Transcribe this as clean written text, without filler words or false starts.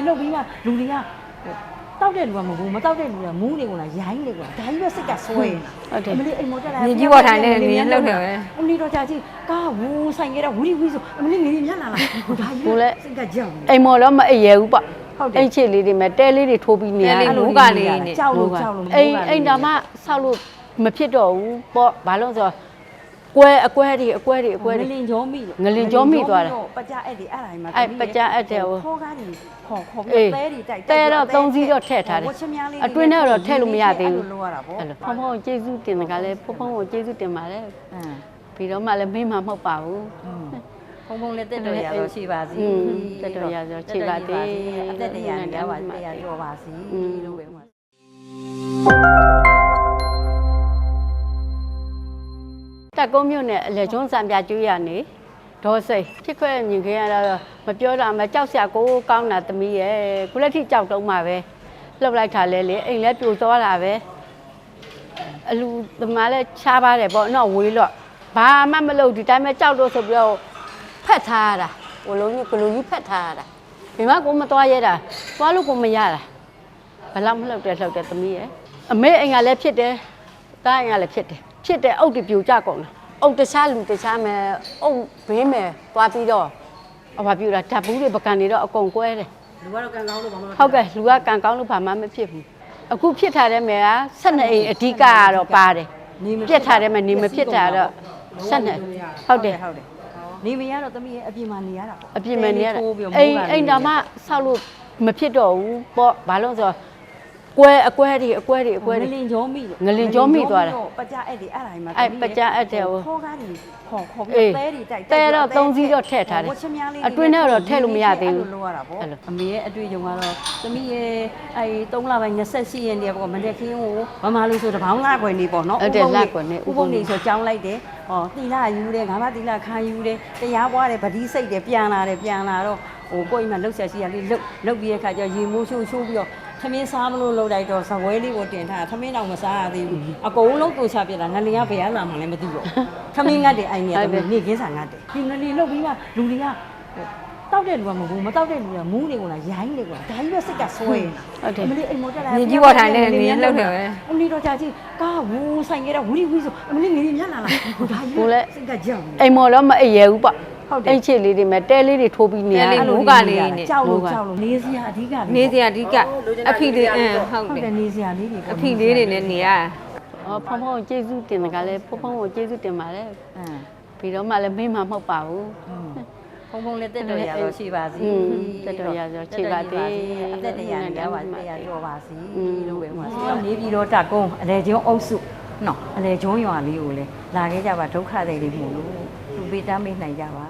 လုပ်ပြီးမှလူတွေကတောက်တဲ့လူကမဟုတ်ဘူးမတောက်တဲ့လူကမူးနေကုန်လားရိုင်းနေကုန်လားဒါကြီးပဲစိတ်ကဆွဲနေတာအမလေးအိမ်မော်တက်လာညီကြီးပေါ်ထိုင်နေနေလှုပ်နေပဲ အမလေးတော့ကြာကြီးကားဝူဆိုင်ခဲ့တော့ဝီဝီဆိုအမလေးငရေမြတ်လာလားဒါကြီးပဲစိတ်ကကြောက်နေ အိမ်မော်တော့မအိပ်ရဘူးပေါ့အိတ်ချစ်လေးတွေမဲ့တဲလေးတွေထိုးပြီးနေရ မိုးကလေးနဲ့ကြောက်လို့အိမ်တော်မှဆောက်လို့မဖြစ်တော့ဘူးပေါ့ဘာလို့ဆိုအကွဲတွေငလင်ကြောမိလို့ငလင်ကြောမိသွားတယ်ပကြအဲ့ဒီအဲ့ဒါမှာပကြအဲ့တဲ့ဟိုခေါ်ကားကြီးခေါ်ပြီးတဲတွေတိုက်တဲတော့3စီးတော့ထည့်ထားတယ်အတွင်းထဲတော့ထည့်လို့မရသေးဘူးအဲ့လိုဖုံဖုံကျေးဇူးတင်တယ်ကလည်းဖုံကိုကျေးဇူးတင်ပါတယ်ပြီးတော့မှလည်းမေးမှမဟုတ်ပါဘူးဖုံဖုံလည်းတက်တော်ရတော့ရှိပါစီတက်တော်ရတော့ရှိပါသေးအသက်တရာနဲ့ရပါတရားရောပါစီလို့ပဲမှာတက်ကုန်းမြို့နယ်အလေကျွန်းစံပြကျွေးရနေဒေါ်စိတ်ဖြစ်ခွဲမြင်ခင်ရတော့မပြောတာမကြောက်စရာကိုကောင်းတာသမီးရဲ့ခုလက်ထိကြောက်တုံးမှာပဲလှုပ်လိုက်တာလဲလေအိမ်လဲပြိုသွားတာပဲအလူသမားလဲချားပါတယ်ပေါ့နော်ဝေးတော့ဘာမှမလုပ်ဒီတိုင်းပဲကြောက်တော့ဆိုပြီးတော့ဖက်ထားရတာဟိုလုံးကြီးကလူကြီးဖက်ထားရတာမိမကိုမသွားရတာသွားလို့ကိုမရတာဘယ်လောက်မလှုပ်တဲ့သမီးရဲ့အမေအိမ်ကလည်းဖြစ်တယ်တားအိမ်ကလည်းဖြစ်တဲ့အုတ်တပြူကြကုန်လားအုတ်တခြားလူတခြားမယ်အုတ်ဘေးမယ်သွားပြီးတော့ဘာပြူတာဓာတ်ဘူးတွေပကံတွေတော့အကုန်ကွဲတယ်လူကတော့ကံကောင်းလို့ဘာမှဟုတ်ကဲ့လူကကံကောင်းလို့ဘာမှမဖြစ်ဘူးအခုဖြစ်ထားတဲ့မယ်က12အိမ်အဓိကကတော့ပါတယ်ပြက်ထားတဲ့မယ်နေမဖြစ်တာတော့12ဟုတ်တယ်နေမရတော့သမီးရဲ့အပြင်မှာနေရတာပေါ့အပြင်မှာနေရတာအိမ်တော်မှဆောက်လို့မဖြစ်တော့ဘူးပေါ့ဘာလို့ဆိုအကွဲတွေငလင်ကြောမိလို့ငလင်ကြောမိသွားတယ်ပကြအဲ့ဒီအဲ့ဒါမှာပကြအဲ့တဲ့ဟိုခေါ်ကားကြီးခေါ်ပြီးတဲတွေတိုက်တဲတော့3စီးတော့ထည့်ထားတယ်အတွင်းထဲတော့ထည့်လို့မရသေးဘူးလို့ရတာပေါ့အမေရဲ့အတွေ့အကြုံကတော့သမီးရဲ့အဲ့3လပိုင်း28ရက်နေ့ပေါ့မနေ့ကင်းကိုမမလို့ဆိုတပေါင်းလခွေနေပေါ့နော်ဥပုံနေဆိုကြောင်းလိုက်တယ်ဟောတီလာယူတယ်ငါးပါးတီလာခါယူတယ်တရားပွားတယ်ဗတိစိတ်တယ်ပြန်လာတော့ဟိုကိုယ့်အိမ်မှာလှုပ်ဆက်ရှိရလေးလှုပ်ပြီးတဲ့ခါကျရေမိုးချိုးပြီးတော့သမင်းစားမလို့လှုပ်လိုက်တော့ဇဝဲလေးကိုတင်ထားသမင်းတော့မစားရသေးဘူးအကုန်လုံးတူချပြတာငလင်ကဘယ်ရလာမှလည်းမသိတော့သမင်းငတ်တယ်အိုင်နေတယ်နေခင်းစာငတ်တယ်ဒီငလင်လှုပ်ပြီးမှလူတွေကတောက်တဲ့လူကမဟုတ်ဘူးမတောက်တဲ့လူကမူးနေကုန်လားရိုင်းနေကုန်လားဒါကြီးပဲစိတ်ကဆွဲနေတာအမလေးအိမ်မော်တက်လာညီကြီးပေါ်ထိုင်နေနေလှုပ်နေပဲအမလေးတော့ကြာကြီးကားဝူဆိုင်ခဲ့တော့ဝီဝီဆိုအမလေးငရေမြတ်လာလားဒါကြီးပဲစိတ်ကကြောက်နေအိမ်မော်တော့မအိပ်ရဘူးပေါ့အိတ်ချစ်လေးတွေမဲ့တဲလေးတွေထိုးပြီးနေရမိုးကလေးနဲ့ကြောက်လို့နေစရာအဓိကနေစရာအဓိကအဖီလေးဟုတ်တယ်နေစရာလေးတွေအဖီလေးတွေနဲ့နေရဖုံဖုံကျေးဇူးတင်တယ်ကလည်းဖုံဖုံကိုကျေးဇူးတင်ပါတယ်ပြီးတော့မှလည်းမေးမှမဟုတ်ပါဘူးဖုံဖုံလည်းတက်တော်ရတော့ရှိပါစီတက်တော်ရတော့ရှိပါသေးအသက်တရာနဲ့ရပါတရားရောပါစီလို့ပဲမှာနေပြီးတော့တက်ကုန်းအလေကျုံအုပ်စုနော်အလေကျုံရွာလေးကိုလည်းလာခဲ့ကြပါဒုက္ခတွေလေးမို့လို့သူပေးတမ်းမေးနိုင်ကြပါ